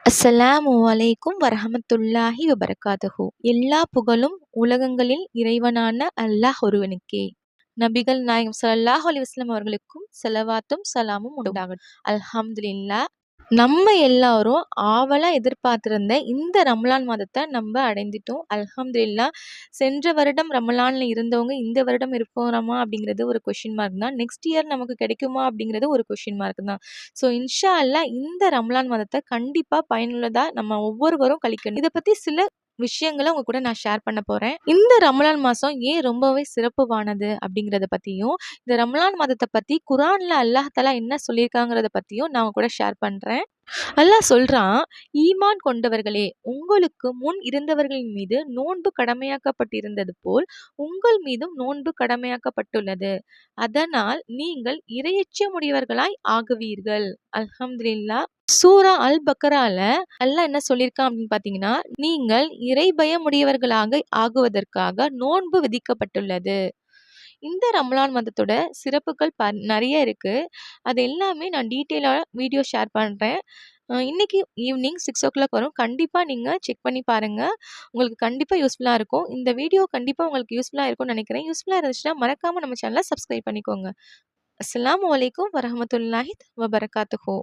அஸ்ஸலாமு அலைக்கும் வரஹமத்துல்லாஹி வபரகாத்துஹு. எல்லா புகழும் உலகங்களில் இறைவனான அல்லாஹ் ஒருவனுக்கே. நபிகள் நாயகம் ஸல்லல்லாஹு அலைஹி வஸல்லம் அவர்களுக்கும் ஸலவாத்தும் ஸலாமும் உண்டாகட்டும். அல்ஹம்துலில்லாஹ். நம்ம எல்லாரும் ஆவலா எதிர்பார்த்திருந்த இந்த ரமலான் மாதத்தை நம்ம அடைந்துட்டோம். அல்ஹம்துலில்லாஹ். சென்ற வருடம் ரமலான்ல இருந்தவங்க இந்த வருடம் இருப்போமா அப்படிங்கிறது ஒரு கொஷின் மார்க் தான். நெக்ஸ்ட் இயர் நமக்கு கிடைக்குமா அப்படிங்கிறது ஒரு கொஷின் மார்க் தான். ஸோ இன்ஷா அல்லாஹ் இந்த ரமலான் மாதத்தை கண்டிப்பா பயனுள்ளதா நம்ம ஒவ்வொருவரும் கழிக்கணும். இதை பத்தி சில விஷயங்களை உங்க கூட நான் ஷேர் பண்ண போறேன். இந்த ரமலான் மாசம் ஏன் ரொம்பவே சிறப்புவானது அப்படிங்கறத பத்தியும், இந்த ரமலான் மாதத்தை பத்தி குர்ஆன்ல அல்லாஹ் தஆலா என்ன சொல்லியிருக்காங்கறத பத்தியும் நான் உங்க கூட ஷேர் பண்றேன். அல்லாஹ் சொல்றான், ஈமான் கொண்டவர்களே, உங்களுக்கு முன் இருந்தவர்களின் மீது நோன்பு கடமையாக்கப்பட்டிருந்தது போல் உங்கள் மீதும் நோன்பு கடமையாக்கப்பட்டுள்ளது. அதனால் நீங்கள் இறையச்சமுடையவர்களாய் ஆகுவீர்கள். அல்ஹம்துலில்லாஹ். சூரா அல் பக்ரால அல்லாஹ் என்ன சொல்லியிருக்கான் அப்படின்னு பார்த்தீங்கன்னா, நீங்கள் இறைபயமுடையவர்களாக ஆகுவதற்காக நோன்பு விதிக்கப்பட்டுள்ளது. இந்த ரமலான் மாதத்தோட சிறப்புகள் நிறைய இருக்கு. அது எல்லாமே நான் டீட்டெயிலா வீடியோ ஷேர் பண்றேன். இன்னைக்கு ஈவினிங் 6:00 வரும். கண்டிப்பா நீங்க செக் பண்ணி பாருங்க. உங்களுக்கு கண்டிப்பா யூஸ்ஃபுல்லா இருக்கும். இந்த வீடியோ கண்டிப்பா உங்களுக்கு யூஸ்ஃபுல்லா இருக்கும்னு நினைக்கிறேன். யூஸ்ஃபுல்லா இருந்துச்சுன்னா மறக்காம நம்ம சேனலை சப்ஸ்கிரைப் பண்ணிக்கோங்க. அஸ்ஸலாமு அலைக்கும் வரஹ்மத்துல்லாஹி வபரகாத்துஹு.